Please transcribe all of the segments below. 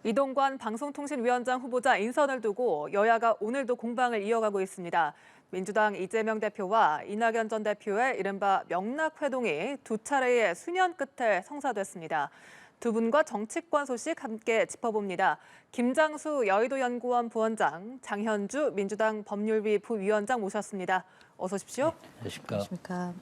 이동관 방송통신위원장 후보자 인선을 두고 여야가 오늘도 공방을 이어가고 있습니다. 민주당 이재명 대표와 이낙연 전 대표의 이른바 명락회동이 두 차례의 수년 끝에 성사됐습니다. 두 분과 정치권 소식 함께 짚어봅니다. 김장수 여의도연구원 부원장, 장현주 민주당 법률위 부위원장 모셨습니다. 어서 오십시오. 안녕하십니까.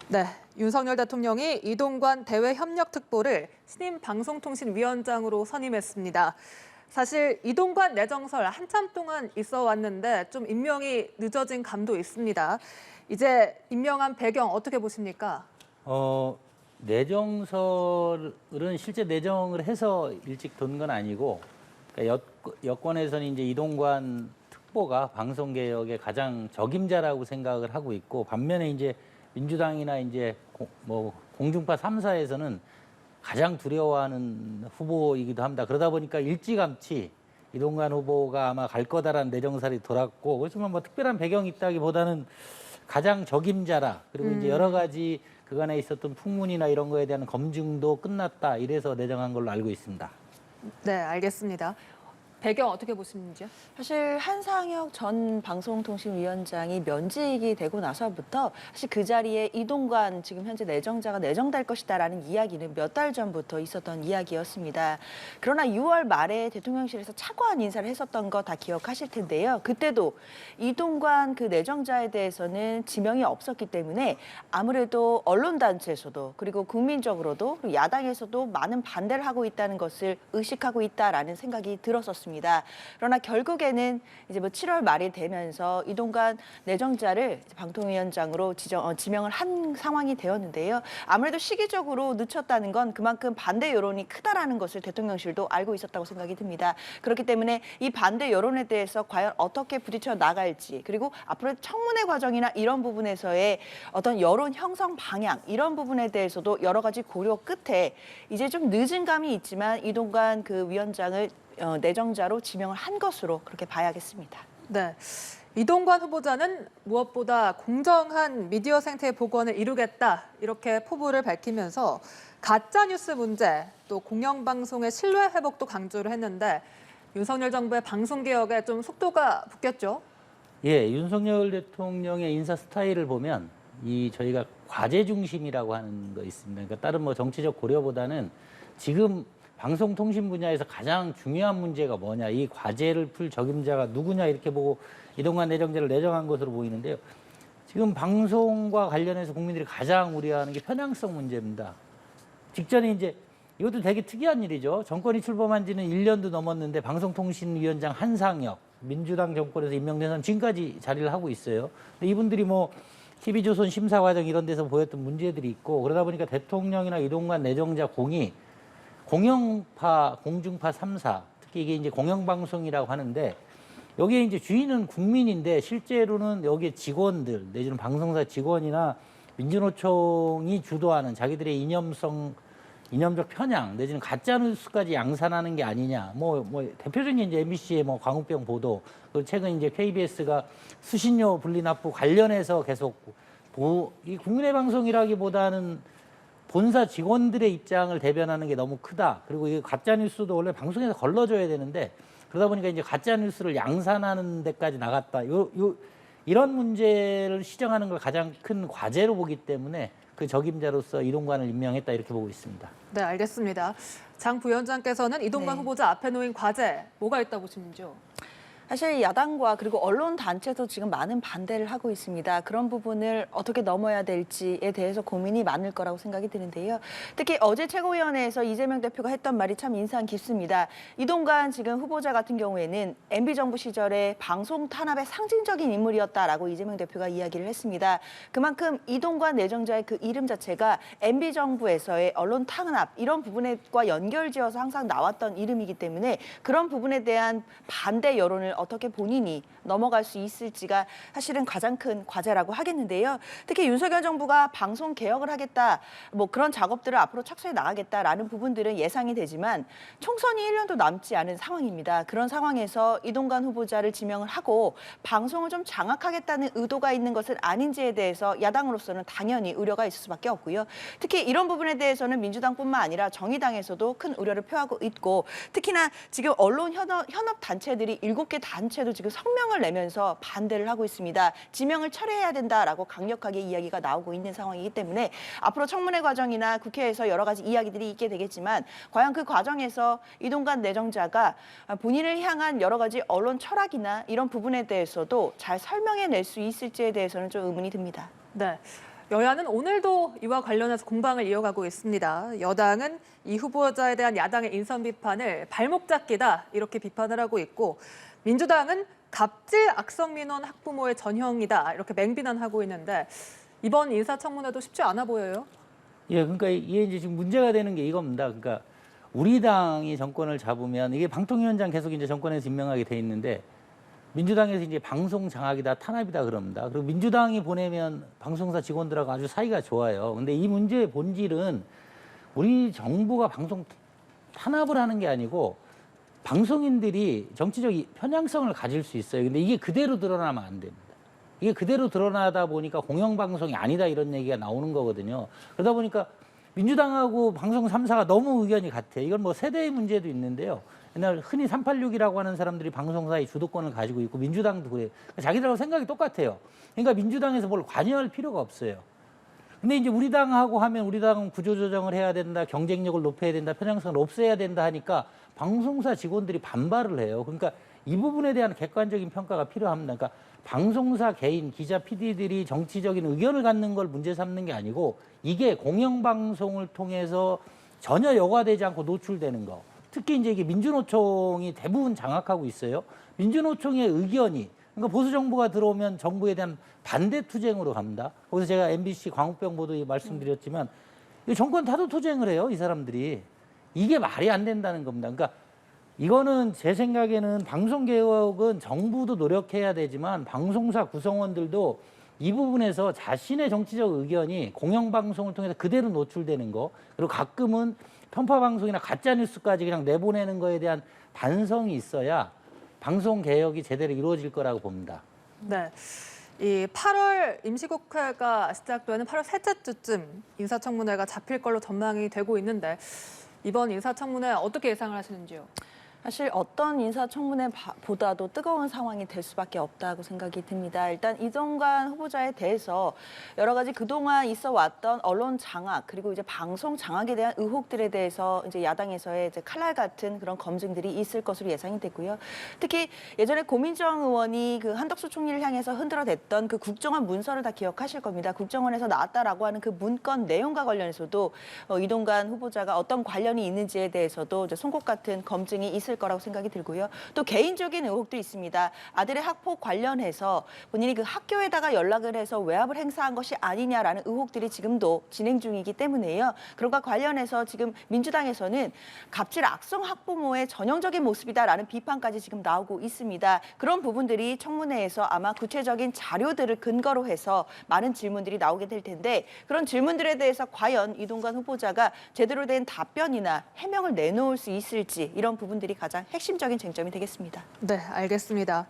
네, 윤석열 대통령이 이동관 대외협력특보를 신임 방송통신위원장으로 선임했습니다. 사실 이동관 내정설 한참 동안 있어 왔는데 좀 임명이 늦어진 감도 있습니다. 이제 임명한 배경 어떻게 보십니까? 내정설은 실제 내정을 해서 일찍 돈 건 아니고, 그러니까 여권에서는 이제 이동관 특보가 방송개혁의 가장 적임자라고 생각을 하고 있고, 반면에 이제 민주당이나 이제 공중파 3사에서는 가장 두려워하는 후보이기도 합니다. 그러다 보니까 일찌감치 이동관 후보가 아마 갈 거다라는 내정설이 돌았고, 그렇지만 뭐 특별한 배경이 있다기보다는 가장 적임자라, 그리고 이제 여러 가지 그간에 있었던 풍문이나 이런 거에 대한 검증도 끝났다, 이래서 내정한 걸로 알고 있습니다. 네, 알겠습니다. 배경 어떻게 보시는지요? 사실 한상혁 전 방송통신위원장이 면직이 되고 나서부터 사실 그 자리에 이동관 지금 현재 내정자가 내정될 것이다라는 이야기는 몇 달 전부터 있었던 이야기였습니다. 그러나 6월 말에 대통령실에서 차관 인사를 했었던 거 다 기억하실 텐데요. 그때도 이동관 그 내정자에 대해서는 지명이 없었기 때문에 아무래도 언론단체에서도 그리고 국민적으로도 그리고 야당에서도 많은 반대를 하고 있다는 것을 의식하고 있다라는 생각이 들었었습니다. 그러나 결국에는 이제 7월 말이 되면서 이동관 내정자를 방통위원장으로 지명을 한 상황이 되었는데요. 아무래도 시기적으로 늦췄다는 건 그만큼 반대 여론이 크다라는 것을 대통령실도 알고 있었다고 생각이 듭니다. 그렇기 때문에 이 반대 여론에 대해서 과연 어떻게 부딪혀 나갈지, 그리고 앞으로 청문회 과정이나 이런 부분에서의 어떤 여론 형성 방향, 이런 부분에 대해서도 여러 가지 고려 끝에 이제 좀 늦은 감이 있지만 이동관 그 위원장을 내정자로 지명을 한 것으로 그렇게 봐야겠습니다. 네, 이동관 후보자는 무엇보다 공정한 미디어 생태 복원을 이루겠다, 이렇게 포부를 밝히면서 가짜뉴스 문제, 또 공영방송의 신뢰 회복도 강조를 했는데 윤석열 정부의 방송개혁에 좀 속도가 붙겠죠? 예, 윤석열 대통령의 인사 스타일을 보면 저희가 과제 중심이라고 하는 거 있습니다. 그러니까 다른 뭐 정치적 고려보다는 지금 방송통신 분야에서 가장 중요한 문제가 뭐냐, 이 과제를 풀 적임자가 누구냐, 이렇게 보고 이동관 내정자를 내정한 것으로 보이는데요. 지금 방송과 관련해서 국민들이 가장 우려하는 게 편향성 문제입니다. 직전에 이제 이것도 되게 특이한 일이죠. 정권이 출범한 지는 1년도 넘었는데 방송통신위원장 한상혁, 민주당 정권에서 임명된 사람 지금까지 자리를 하고 있어요. 근데 이분들이 뭐 TV조선 심사 과정 이런 데서 보였던 문제들이 있고, 그러다 보니까 대통령이나 이동관 내정자 공이 공영파, 공중파 3사, 특히 이게 이제 공영방송이라고 하는데, 여기에 이제 주인은 국민인데 실제로는 여기에 직원들, 내지는 방송사 직원이나 민주노총이 주도하는 자기들의 이념적 편향, 내지는 가짜뉴스까지 양산하는 게 아니냐. 대표적인 이제 MBC의 광우병 보도, 그리고 최근 이제 KBS가 수신료 분리납부 관련해서 계속 이 국민의 방송이라기보다는 본사 직원들의 입장을 대변하는 게 너무 크다. 그리고 이 가짜뉴스도 원래 방송에서 걸러줘야 되는데, 그러다 보니까 이제 가짜뉴스를 양산하는 데까지 나갔다. 이런 문제를 시정하는 걸 가장 큰 과제로 보기 때문에 그 적임자로서 이동관을 임명했다, 이렇게 보고 있습니다. 네, 알겠습니다. 장 부위원장께서는 이동관 후보자 앞에 놓인 과제 뭐가 있다고 보시는지요? 사실 야당과 그리고 언론 단체도 지금 많은 반대를 하고 있습니다. 그런 부분을 어떻게 넘어야 될지에 대해서 고민이 많을 거라고 생각이 드는데요. 특히 어제 최고위원회에서 이재명 대표가 했던 말이 참 인상 깊습니다. 이동관 지금 후보자 같은 경우에는 MB정부 시절에 방송 탄압의 상징적인 인물이었다라고 이재명 대표가 이야기를 했습니다. 그만큼 이동관 내정자의 그 이름 자체가 MB정부에서의 언론 탄압, 이런 부분과 연결지어서 항상 나왔던 이름이기 때문에 그런 부분에 대한 반대 여론을 부분을 어떻게 본인이 넘어갈 수 있을지가 사실은 가장 큰 과제라고 하겠는데요. 특히 윤석열 정부가 방송 개혁을 하겠다, 뭐 그런 작업들을 앞으로 착수해 나가겠다라는 부분들은 예상이 되지만 총선이 1년도 남지 않은 상황입니다. 그런 상황에서 이동관 후보자를 지명을 하고 방송을 좀 장악하겠다는 의도가 있는 것은 아닌지에 대해서 야당으로서는 당연히 우려가 있을 수밖에 없고요. 특히 이런 부분에 대해서는 민주당뿐만 아니라 정의당에서도 큰 우려를 표하고 있고, 특히나 지금 언론 현업 단체들이 7개 단체도 지금 성명을 내면서 반대를 하고 있습니다. 지명을 철회해야 된다라고 강력하게 이야기가 나오고 있는 상황이기 때문에 앞으로 청문회 과정이나 국회에서 여러 가지 이야기들이 있게 되겠지만, 과연 그 과정에서 이동관 내정자가 본인을 향한 여러 가지 언론 철학이나 이런 부분에 대해서도 잘 설명해낼 수 있을지에 대해서는 좀 의문이 듭니다. 네. 여야는 오늘도 이와 관련해서 공방을 이어가고 있습니다. 여당은 이 후보자에 대한 야당의 인선 비판을 발목 잡기다 이렇게 비판을 하고 있고, 민주당은 갑질 악성 민원 학부모의 전형이다 이렇게 맹비난하고 있는데, 이번 인사청문회도 쉽지 않아 보여요. 예, 그러니까 이게 이제 지금 문제가 되는 게 이겁니다. 그러니까 우리 당이 정권을 잡으면 이게 방통위원장 계속 이제 정권에서 임명하게 돼 있는데, 민주당에서 이제 방송 장악이다, 탄압이다 그럽니다. 그리고 민주당이 보내면 방송사 직원들하고 아주 사이가 좋아요. 근데 이 문제의 본질은 우리 정부가 방송 탄압을 하는 게 아니고 방송인들이 정치적 편향성을 가질 수 있어요. 근데 이게 그대로 드러나면 안 됩니다. 이게 그대로 드러나다 보니까 공영방송이 아니다 이런 얘기가 나오는 거거든요. 그러다 보니까 민주당하고 방송 3사가 너무 의견이 같아요. 이건 뭐 세대의 문제도 있는데요. 옛날 흔히 386이라고 하는 사람들이 방송사의 주도권을 가지고 있고 민주당도 그래요. 자기들하고 생각이 똑같아요. 그러니까 민주당에서 뭘 관여할 필요가 없어요. 근데 이제 우리 당하고 하면 우리 당은 구조조정을 해야 된다, 경쟁력을 높여야 된다, 편향성을 없애야 된다 하니까 방송사 직원들이 반발을 해요. 그러니까 이 부분에 대한 객관적인 평가가 필요합니다. 그러니까 방송사 개인, 기자, PD들이 정치적인 의견을 갖는 걸 문제 삼는 게 아니고, 이게 공영방송을 통해서 전혀 여과되지 않고 노출되는 거. 특히 이제 이게 민주노총이 대부분 장악하고 있어요. 민주노총의 의견이, 그러니까 보수 정부가 들어오면 정부에 대한 반대 투쟁으로 갑니다. 거기서 제가 MBC 광우병 보도 말씀드렸지만, 정권 타도 투쟁을 해요, 이 사람들이. 이게 말이 안 된다는 겁니다. 그러니까 이거는 제 생각에는 방송개혁은 정부도 노력해야 되지만 방송사 구성원들도 이 부분에서 자신의 정치적 의견이 공영방송을 통해서 그대로 노출되는 거, 그리고 가끔은 편파방송이나 가짜뉴스까지 그냥 내보내는 거에 대한 반성이 있어야 방송개혁이 제대로 이루어질 거라고 봅니다. 네. 이 8월 임시국회가 시작되는 8월 셋째 주쯤 인사청문회가 잡힐 걸로 전망이 되고 있는데, 이번 인사청문회 어떻게 예상을 하시는지요? 사실 어떤 인사청문회보다도 뜨거운 상황이 될 수밖에 없다고 생각이 듭니다. 일단 이동관 후보자에 대해서 여러 가지 그동안 있어 왔던 언론 장악, 그리고 이제 방송 장악에 대한 의혹들에 대해서 이제 야당에서의 이제 칼날 같은 그런 검증들이 있을 것으로 예상이 되고요. 특히 예전에 고민정 의원이 그 한덕수 총리를 향해서 흔들어댔던 그 국정원 문서를 다 기억하실 겁니다. 국정원에서 나왔다라고 하는 그 문건 내용과 관련해서도 이동관 후보자가 어떤 관련이 있는지에 대해서도 이제 송곳 같은 검증이 있을 거라고 생각이 들고요. 또 개인적인 의혹도 있습니다. 아들의 학폭 관련해서 본인이 그 학교에다가 연락을 해서 외압을 행사한 것이 아니냐라는 의혹들이 지금도 진행 중이기 때문에요. 그런가 관련해서 지금 민주당에서는 갑질 악성 학부모의 전형적인 모습이다라는 비판까지 지금 나오고 있습니다. 그런 부분들이 청문회에서 아마 구체적인 자료들을 근거로 해서 많은 질문들이 나오게 될 텐데, 그런 질문들에 대해서 과연 이동관 후보자가 제대로 된 답변이나 해명을 내놓을 수 있을지, 이런 부분들이 가장 핵심적인 쟁점이 되겠습니다. 네, 알겠습니다.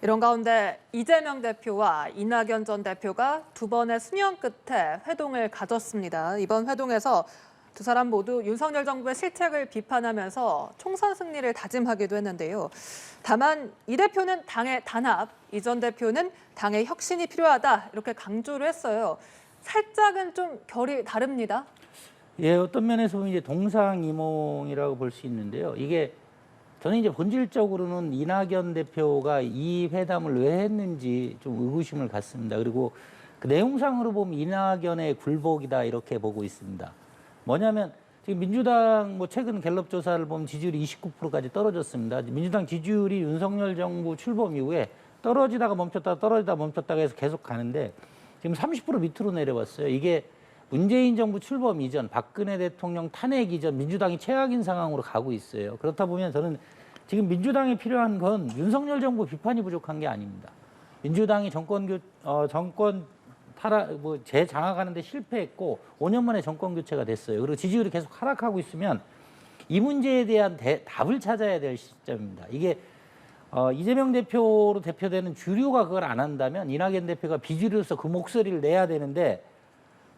이런 가운데 이재명 대표와 이낙연 전 대표가 두 번의 수년 끝에 회동을 가졌습니다. 이번 회동에서 두 사람 모두 윤석열 정부의 실책을 비판하면서 총선 승리를 다짐하기도 했는데요. 다만 이 대표는 당의 단합, 이 전 대표는 당의 혁신이 필요하다 이렇게 강조를 했어요. 살짝은 좀 결이 다릅니다. 예, 어떤 면에서 보면 이제 동상이몽이라고 볼 수 있는데요. 이게 저는 이제 본질적으로는 이낙연 대표가 이 회담을 왜 했는지 좀 의구심을 갖습니다. 그리고 그 내용상으로 보면 이낙연의 굴복이다 이렇게 보고 있습니다. 뭐냐면 지금 민주당 뭐 최근 갤럽 조사를 보면 지지율이 29%까지 떨어졌습니다. 민주당 지지율이 윤석열 정부 출범 이후에 떨어지다가 멈췄다가 해서 계속 가는데 지금 30% 밑으로 내려왔어요. 이게 문재인 정부 출범 이전, 박근혜 대통령 탄핵 이전 민주당이 최악인 상황으로 가고 있어요. 그렇다 보면 저는 지금 민주당에 필요한 건 윤석열 정부 비판이 부족한 게 아닙니다. 민주당이 정권 재장악하는데 실패했고 5년 만에 정권 교체가 됐어요. 그리고 지지율이 계속 하락하고 있으면 이 문제에 대한 답을 찾아야 될 시점입니다. 이게 이재명 대표로 대표되는 주류가 그걸 안 한다면 이낙연 대표가 비주류로서 그 목소리를 내야 되는데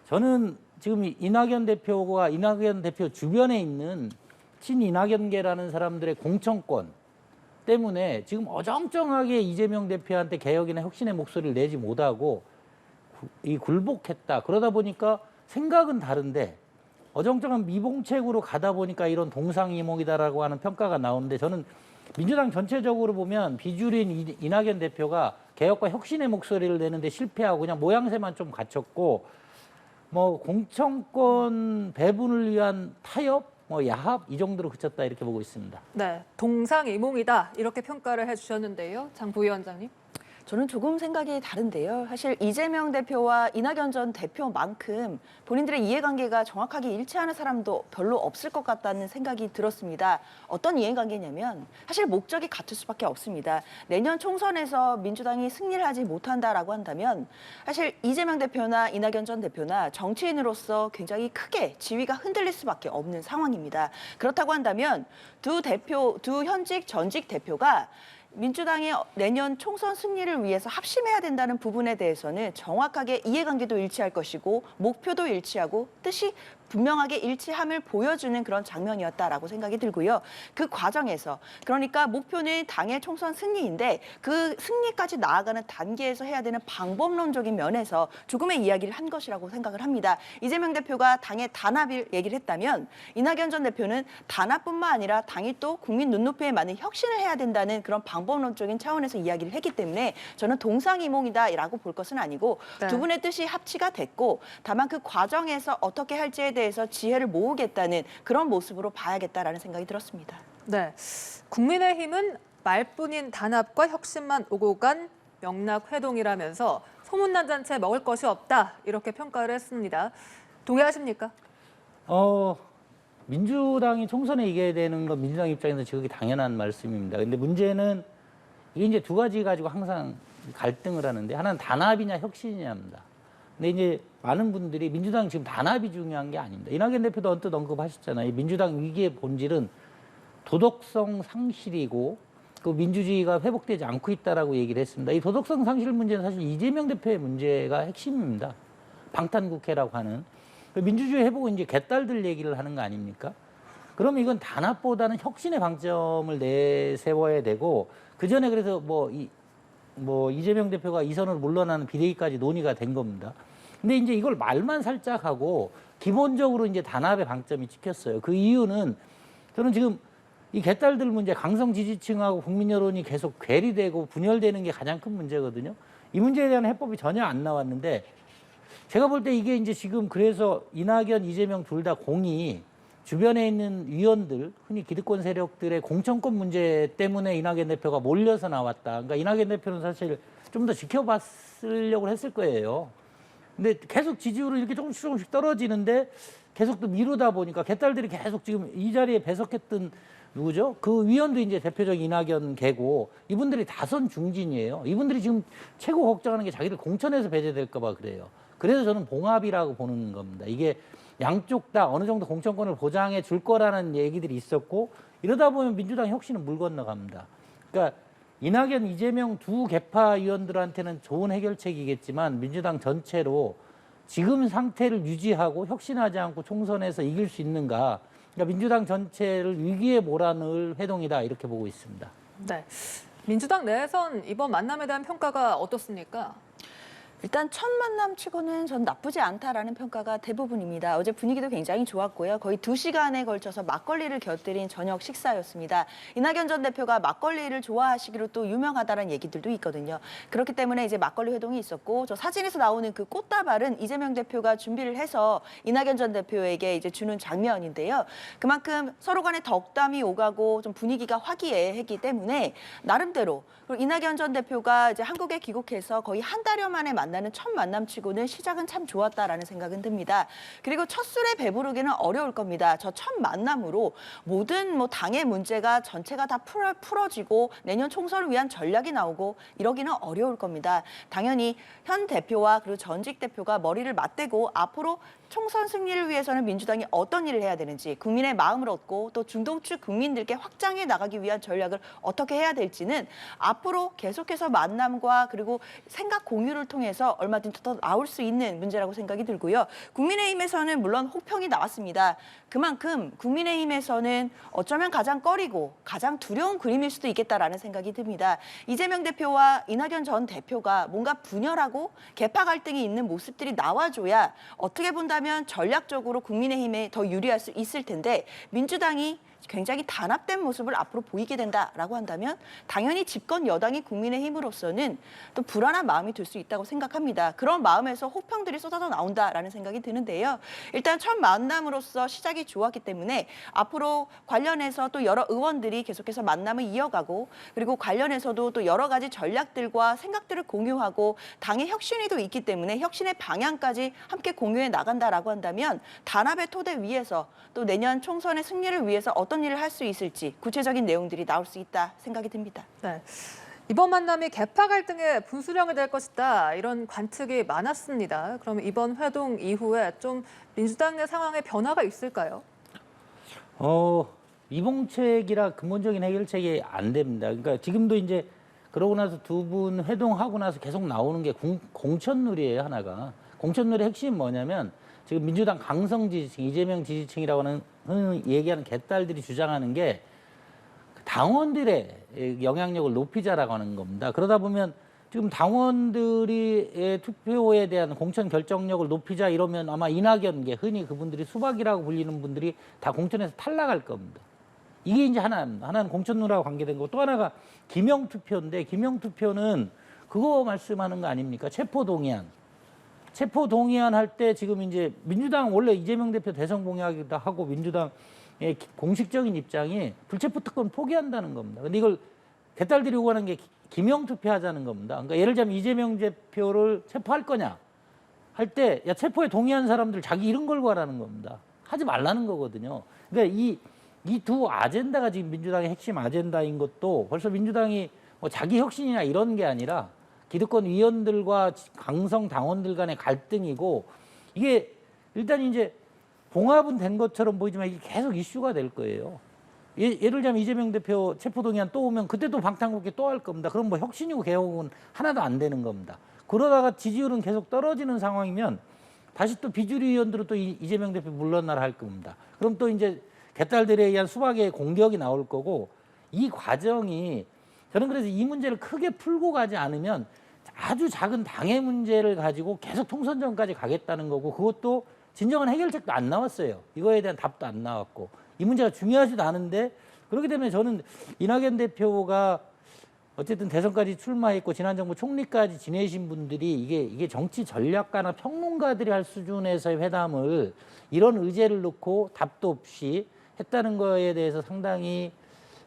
저는 지금 이낙연 대표가 이낙연 대표 주변에 있는 친이낙연계라는 사람들의 공천권 때문에 지금 어정쩡하게 이재명 대표한테 개혁이나 혁신의 목소리를 내지 못하고 굴복했다. 그러다 보니까 생각은 다른데 어정쩡한 미봉책으로 가다 보니까 이런 동상이몽이다라고 하는 평가가 나오는데 저는 민주당 전체적으로 보면 비주류인 이낙연 대표가 개혁과 혁신의 목소리를 내는데 실패하고 그냥 모양새만 좀 갖췄고 뭐 공천권 배분을 위한 타협, 야합 이 정도로 그쳤다 이렇게 보고 있습니다. 네, 동상이몽이다 이렇게 평가를 해주셨는데요. 장 부위원장님. 저는 조금 생각이 다른데요. 사실 이재명 대표와 이낙연 전 대표만큼 본인들의 이해관계가 정확하게 일치하는 사람도 별로 없을 것 같다는 생각이 들었습니다. 어떤 이해관계냐면 사실 목적이 같을 수밖에 없습니다. 내년 총선에서 민주당이 승리를 하지 못한다라고 한다면 사실 이재명 대표나 이낙연 전 대표나 정치인으로서 굉장히 크게 지위가 흔들릴 수밖에 없는 상황입니다. 그렇다고 한다면 두 현직 전직 대표가 민주당이 내년 총선 승리를 위해서 합심해야 된다는 부분에 대해서는 정확하게 이해관계도 일치할 것이고 목표도 일치하고 뜻이 분명하게 일치함을 보여주는 그런 장면이었다라고 생각이 들고요. 그 과정에서 그러니까 목표는 당의 총선 승리인데 그 승리까지 나아가는 단계에서 해야 되는 방법론적인 면에서 조금의 이야기를 한 것이라고 생각을 합니다. 이재명 대표가 당의 단합을 얘기를 했다면 이낙연 전 대표는 단합뿐만 아니라 당이 또 국민 눈높이에 맞는 혁신을 해야 된다는 그런 방법론적인 차원에서 이야기를 했기 때문에 저는 동상이몽이다라고 볼 것은 아니고 네. 두 분의 뜻이 합치가 됐고 다만 그 과정에서 어떻게 할지에 대해서 지혜를 모으겠다는 그런 모습으로 봐야겠다라는 생각이 들었습니다. 네, 국민의힘은 말뿐인 단합과 혁신만 오고 간 명락회동이라면서 소문난 잔치에 먹을 것이 없다 이렇게 평가를 했습니다. 동의하십니까? 민주당이 총선에 이겨야 되는 건 민주당 입장에서 지극히 당연한 말씀입니다. 근데 문제는 이게 이제 두 가지 가지고 항상 갈등을 하는데 하나는 단합이냐 혁신이냐입니다. 근데 이제 많은 분들이 민주당 지금 단합이 중요한 게 아닙니다. 이낙연 대표도 언뜻 언급하셨잖아요. 이 민주당 위기의 본질은 도덕성 상실이고 그 민주주의가 회복되지 않고 있다라고 얘기를 했습니다. 이 도덕성 상실 문제는 사실 이재명 대표의 문제가 핵심입니다. 방탄국회라고 하는 민주주의 회복은 이제 개딸들 얘기를 하는 거 아닙니까? 그럼 이건 단합보다는 혁신의 방점을 내세워야 되고 그 전에 그래서 이재명 대표가 이선으로 물러나는 비대위까지 논의가 된 겁니다. 근데 이제 이걸 말만 살짝 하고 기본적으로 이제 단합의 방점이 찍혔어요. 그 이유는 저는 지금 이 개딸들 문제, 강성 지지층하고 국민 여론이 계속 괴리되고 분열되는 게 가장 큰 문제거든요. 이 문제에 대한 해법이 전혀 안 나왔는데 제가 볼 때 이게 이제 지금 그래서 이낙연, 이재명 둘 다 공이 주변에 있는 위원들, 흔히 기득권 세력들의 공천권 문제 때문에 이낙연 대표가 몰려서 나왔다. 그러니까 이낙연 대표는 사실 좀 더 지켜봤으려고 했을 거예요. 근데 계속 지지율이 이렇게 조금씩 떨어지는데 계속 또 미루다 보니까 개딸들이 계속 지금 이 자리에 배석했던 누구죠? 그 위원도 이제 대표적 이낙연 개고 이분들이 다선 중진이에요. 이분들이 지금 최고 걱정하는 게 자기들 공천에서 배제될까 봐 그래요. 그래서 저는 봉합이라고 보는 겁니다. 이게 양쪽 다 어느 정도 공천권을 보장해 줄 거라는 얘기들이 있었고 이러다 보면 민주당 혁신은 물 건너갑니다. 그러니까 이낙연, 이재명 두 개파 의원들한테는 좋은 해결책이겠지만 민주당 전체로 지금 상태를 유지하고 혁신하지 않고 총선에서 이길 수 있는가. 그러니까 민주당 전체를 위기에 몰아넣을 회동이다 이렇게 보고 있습니다. 네, 민주당 내에선 이번 만남에 대한 평가가 어떻습니까? 일단 첫 만남 치고는 전 나쁘지 않다라는 평가가 대부분입니다. 어제 분위기도 굉장히 좋았고요. 거의 2시간에 걸쳐서 막걸리를 곁들인 저녁 식사였습니다. 이낙연 전 대표가 막걸리를 좋아하시기로 또 유명하다는 얘기들도 있거든요. 그렇기 때문에 이제 막걸리 회동이 있었고 저 사진에서 나오는 그 꽃다발은 이재명 대표가 준비를 해서 이낙연 전 대표에게 이제 주는 장면인데요. 그만큼 서로 간에 덕담이 오가고 좀 분위기가 화기애애했기 때문에 나름대로 그리고 이낙연 전 대표가 이제 한국에 귀국해서 거의 한 달여 만에 만나는 첫 만남치고는 시작은 참 좋았다라는 생각은 듭니다. 그리고 첫 술에 배부르기는 어려울 겁니다. 저 첫 만남으로 모든 당의 문제가 전체가 다 풀어지고 내년 총선을 위한 전략이 나오고 이러기는 어려울 겁니다. 당연히 현 대표와 그리고 전직 대표가 머리를 맞대고 앞으로 총선 승리를 위해서는 민주당이 어떤 일을 해야 되는지 국민의 마음을 얻고 또 중도층 국민들께 확장해 나가기 위한 전략을 어떻게 해야 될지는 앞으로 계속해서 만남과 그리고 생각 공유를 통해서 얼마든지 더 나올 수 있는 문제라고 생각이 들고요. 국민의힘에서는 물론 호평이 나왔습니다. 그만큼 국민의힘에서는 어쩌면 가장 꺼리고 가장 두려운 그림일 수도 있겠다라는 생각이 듭니다. 이재명 대표와 이낙연 전 대표가 뭔가 분열하고 계파 갈등이 있는 모습들이 나와줘야 어떻게 본다면 전략적으로 국민의힘에 더 유리할 수 있을 텐데 민주당이 굉장히 단합된 모습을 앞으로 보이게 된다라고 한다면 당연히 집권 여당이 국민의힘으로서는 또 불안한 마음이 들 수 있다고 생각합니다. 그런 마음에서 호평들이 쏟아져 나온다라는 생각이 드는데요. 일단 첫 만남으로서 시작이 좋았기 때문에 앞으로 관련해서 또 여러 의원들이 계속해서 만남을 이어가고 그리고 관련해서도 또 여러 가지 전략들과 생각들을 공유하고 당의 혁신위도 있기 때문에 혁신의 방향까지 함께 공유해 나간다라고 한다면 단합의 토대 위에서 또 내년 총선의 승리를 위해서 어떤 일을 할 수 있을지 구체적인 내용들이 나올 수 있다 생각이 듭니다. 네. 이번 만남이 계파 갈등의 분수령이 될 것이다 이런 관측이 많았습니다. 그럼 이번 회동 이후에 좀 민주당 내 상황에 변화가 있을까요? 이봉책이라 근본적인 해결책이 안 됩니다. 그러니까 지금도 이제 그러고 나서 두 분 회동하고 나서 계속 나오는 게 공천룰이에요, 하나가. 공천룰의 핵심이 뭐냐면 지금 민주당 강성 지지층, 이재명 지지층이라고 하는 얘기하는 개딸들이 주장하는 게 당원들의 영향력을 높이자라고 하는 겁니다. 그러다 보면 지금 당원들이 투표에 대한 공천 결정력을 높이자 이러면 아마 이낙연계, 흔히 그분들이 수박이라고 불리는 분들이 다 공천에서 탈락할 겁니다. 이게 이제 하나는 공천룰하고 관계된 거고 또 하나가 기명투표인데 기명투표는 그거 말씀하는 거 아닙니까? 체포동의안. 체포동의안 할 때 지금 이제 민주당 원래 이재명 대표 대선 공약이기도 하고 민주당의 공식적인 입장이 불체포 특권 포기한다는 겁니다. 근데 이걸 개딸들이 요구하는 게 기명투표하자는 겁니다. 그러니까 예를 들자면 이재명 대표를 체포할 거냐 할 때 야 체포에 동의한 사람들 자기 이름 걸고 하라는 겁니다. 하지 말라는 거거든요. 그러니까 이 두 아젠다가 지금 민주당의 핵심 아젠다인 것도 벌써 민주당이 뭐 자기 혁신이나 이런 게 아니라 기득권 위원들과 강성 당원들 간의 갈등이고 이게 일단 이제 봉합은 된 것처럼 보이지만 이게 계속 이슈가 될 거예요. 예를 들자면 이재명 대표 체포동의안 또 오면 그때 또 방탄국회 또 할 겁니다. 그럼 뭐 혁신이고 개혁은 하나도 안 되는 겁니다. 그러다가 지지율은 계속 떨어지는 상황이면 다시 또 비주류 의원들은 또 이재명 대표 물러나라 할 겁니다. 그럼 또 이제 개딸들에 의한 수박의 공격이 나올 거고 이 과정이 저는 그래서 이 문제를 크게 풀고 가지 않으면 아주 작은 당의 문제를 가지고 계속 통선전까지 가겠다는 거고 그것도 진정한 해결책도 안 나왔어요. 이거에 대한 답도 안 나왔고 이 문제가 중요하지도 않은데 그렇기 때문에 저는 이낙연 대표가 어쨌든 대선까지 출마했고 지난 정부 총리까지 지내신 분들이 이게 정치 전략가나 평론가들이 할 수준에서의 회담을 이런 의제를 놓고 답도 없이 했다는 거에 대해서 상당히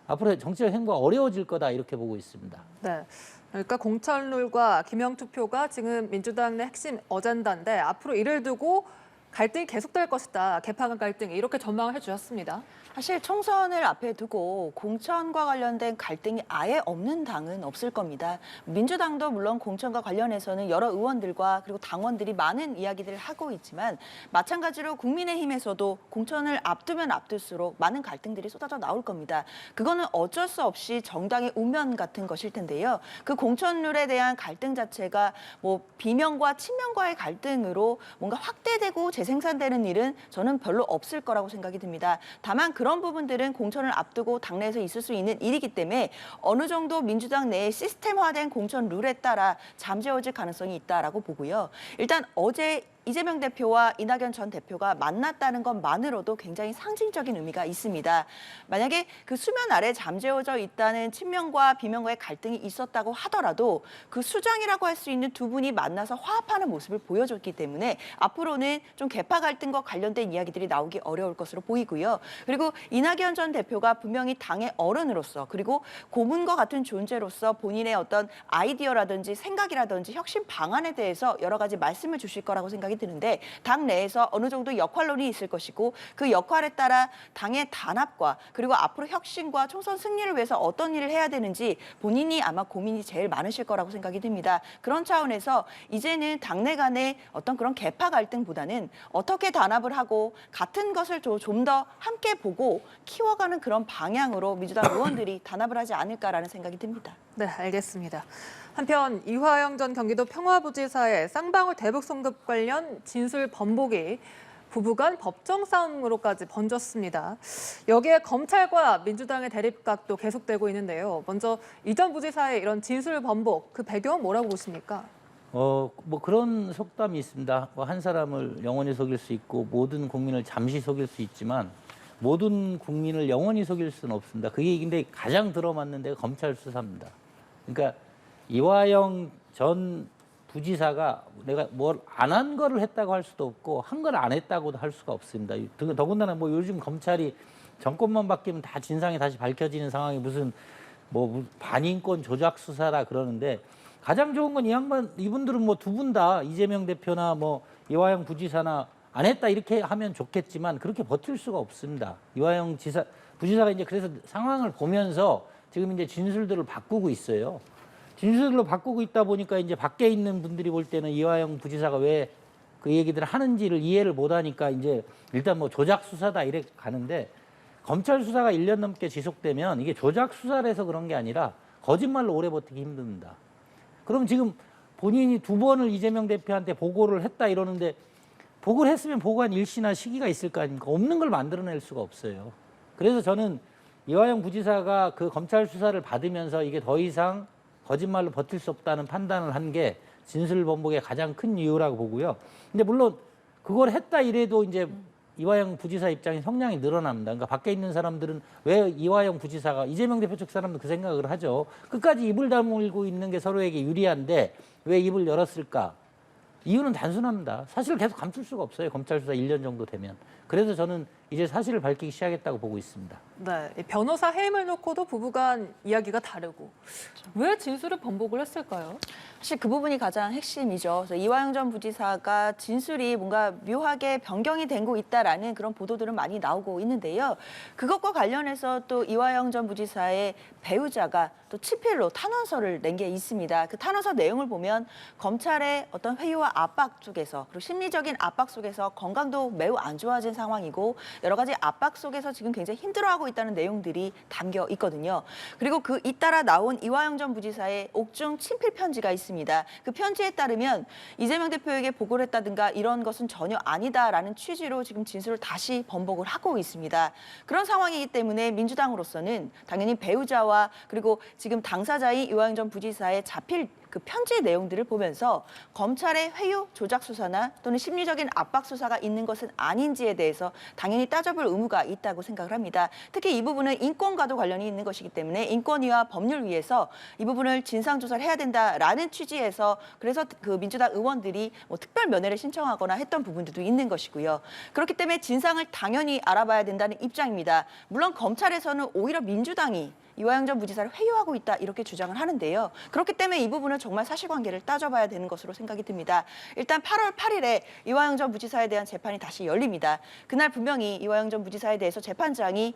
앞으로 정치적 행보가 어려워질 거다 이렇게 보고 있습니다. 네. 그러니까 공천룰과 기명투표가 지금 민주당 내 핵심 어젠다인데 앞으로 이를 두고 갈등이 계속될 것이다. 개파 갈등 이렇게 전망을 해주셨습니다. 사실 총선을 앞에 두고 공천과 관련된 갈등이 아예 없는 당은 없을 겁니다. 민주당도 물론 공천과 관련해서는 여러 의원들과 그리고 당원들이 많은 이야기들을 하고 있지만 마찬가지로 국민의힘에서도 공천을 앞두면 앞둘수록 많은 갈등들이 쏟아져 나올 겁니다. 그거는 어쩔 수 없이 정당의 운명 같은 것일 텐데요. 그 공천룰에 대한 갈등 자체가 뭐 비명과 친명과의 갈등으로 뭔가 확대되고 재생산되는 일은 저는 별로 없을 거라고 생각이 듭니다. 다만 그런 부분들은 공천을 앞두고 당내에서 있을 수 있는 일이기 때문에 어느 정도 민주당 내에 시스템화된 공천 룰에 따라 잠재워질 가능성이 있다라고 보고요. 일단 어제 이재명 대표와 이낙연 전 대표가 만났다는 것만으로도 굉장히 상징적인 의미가 있습니다. 만약에 그 수면 아래 잠재워져 있다는 친명과 비명과의 갈등이 있었다고 하더라도 그 수장이라고 할 수 있는 두 분이 만나서 화합하는 모습을 보여줬기 때문에 앞으로는 좀 계파 갈등과 관련된 이야기들이 나오기 어려울 것으로 보이고요. 그리고 이낙연 전 대표가 분명히 당의 어른으로서 그리고 고문과 같은 존재로서 본인의 어떤 아이디어라든지 생각이라든지 혁신 방안에 대해서 여러 가지 말씀을 주실 거라고 생각이 드는데 당 내에서 어느 정도 역할론이 있을 것이고 그 역할에 따라 당의 단합과 그리고 앞으로 혁신과 총선 승리를 위해서 어떤 일을 해야 되는지 본인이 아마 고민이 제일 많으실 거라고 생각이 듭니다. 그런 차원에서 이제는 당내 간의 어떤 그런 계파 갈등보다는 어떻게 단합을 하고 같은 것을 좀 더 함께 보고 키워가는 그런 방향으로 민주당 의원들이 단합을 하지 않을까라는 생각이 듭니다. 네, 알겠습니다. 한편 이화영 전 경기도 평화부지사의 쌍방울 대북 송금 관련 진술 번복이 부부 간 법정 싸움으로까지 번졌습니다. 여기에 검찰과 민주당의 대립각도 계속되고 있는데요. 먼저 이 전 부지사의 이런 진술 번복, 그 배경은 뭐라고 보십니까? 뭐 그런 속담이 있습니다. 뭐 한 사람을 영원히 속일 수 있고 모든 국민을 잠시 속일 수 있지만 모든 국민을 영원히 속일 수는 없습니다. 그게 근데 가장 들어맞는 데가 검찰 수사입니다. 그러니까 이화영 전 부지사가 내가 뭘 안 한 거를 했다고 할 수도 없고 한 걸 안 했다고도 할 수가 없습니다. 더군다나 뭐 요즘 검찰이 정권만 바뀌면 다 진상이 다시 밝혀지는 상황이 무슨 뭐 반인권 조작 수사라 그러는데 가장 좋은 건 이분들은 뭐 두 분 다 이재명 대표나 뭐 이화영 부지사나 안 했다 이렇게 하면 좋겠지만 그렇게 버틸 수가 없습니다. 이화영 부지사가 이제 그래서 상황을 보면서 지금 이제 진술들을 바꾸고 있어요. 진술로 바꾸고 있다 보니까 이제 밖에 있는 분들이 볼 때는 이화영 부지사가 왜 그 얘기들을 하는지를 이해를 못 하니까 이제 일단 뭐 조작 수사다 이래 가는데 검찰 수사가 1년 넘게 지속되면 이게 조작 수사를 해서 그런 게 아니라 거짓말로 오래 버티기 힘듭니다. 그럼 지금 본인이 2번을 이재명 대표한테 보고를 했다 이러는데 보고를 했으면 보고한 일시나 시기가 있을 거 아닙니까? 없는 걸 만들어낼 수가 없어요. 그래서 저는 이화영 부지사가 그 검찰 수사를 받으면서 이게 더 이상 거짓말로 버틸 수 없다는 판단을 한 게 진술 번복의 가장 큰 이유라고 보고요. 근데 물론 그걸 했다 이래도 이제 이화영 부지사 입장이 성량이 늘어납니다. 그러니까 밖에 있는 사람들은 왜 이화영 부지사가 이재명 대표 측 사람도 그 생각을 하죠. 끝까지 입을 다물고 있는 게 서로에게 유리한데 왜 입을 열었을까? 이유는 단순합니다. 사실을 계속 감출 수가 없어요. 검찰 수사 1년 정도 되면. 그래서 저는 이제 사실을 밝히기 시작했다고 보고 있습니다. 네, 이 변호사 해임을 놓고도 부부간 이야기가 다르고 왜 진술을 번복을 했을까요? 사실 그 부분이 가장 핵심이죠. 그래서 이화영 전 부지사가 진술이 뭔가 묘하게 변경이 되고 있다라는 그런 보도들은 많이 나오고 있는데요. 그것과 관련해서 또 이화영 전 부지사의 배우자가 또 친필로 탄원서를 낸 게 있습니다. 그 탄원서 내용을 보면 검찰의 어떤 회유와 압박 속에서 그리고 심리적인 압박 속에서 건강도 매우 안 좋아진 상황이고 여러 가지 압박 속에서 지금 굉장히 힘들어하고 있다는 내용들이 담겨 있거든요. 그리고 그 잇따라 나온 이화영 전 부지사의 옥중 친필 편지가 있습니다. 그 편지에 따르면 이재명 대표에게 보고를 했다든가 이런 것은 전혀 아니다라는 취지로 지금 진술을 다시 번복을 하고 있습니다. 그런 상황이기 때문에 민주당으로서는 당연히 배우자와 그리고 지금 당사자인 이화영 전 부지사의 자필 그 편지 내용들을 보면서 검찰의 회유 조작 수사나 또는 심리적인 압박 수사가 있는 것은 아닌지에 대해서 당연히 따져볼 의무가 있다고 생각을 합니다. 특히 이 부분은 인권과도 관련이 있는 것이기 때문에 인권위와 법률위에서 이 부분을 진상조사를 해야 된다라는 취지에서 그래서 그 민주당 의원들이 뭐 특별 면회를 신청하거나 했던 부분들도 있는 것이고요. 그렇기 때문에 진상을 당연히 알아봐야 된다는 입장입니다. 물론 검찰에서는 오히려 민주당이 이화영 전 부지사를 회유하고 있다 이렇게 주장을 하는데요. 그렇기 때문에 이 부분은 정말 사실관계를 따져봐야 되는 것으로 생각이 듭니다. 일단 8월 8일에 이화영 전 부지사에 대한 재판이 다시 열립니다. 그날 분명히 이화영 전 부지사에 대해서 재판장이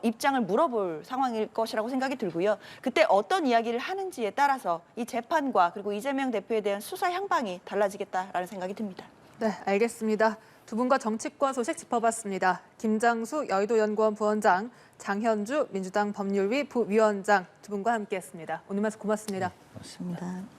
입장을 물어볼 상황일 것이라고 생각이 들고요. 그때 어떤 이야기를 하는지에 따라서 이 재판과 그리고 이재명 대표에 대한 수사 향방이 달라지겠다라는 생각이 듭니다. 네, 알겠습니다. 두 분과 정치권 소식 짚어봤습니다. 김장수 여의도연구원 부원장, 장현주 민주당 법률위 부위원장 두 분과 함께했습니다. 오늘 말씀 고맙습니다. 고맙습니다.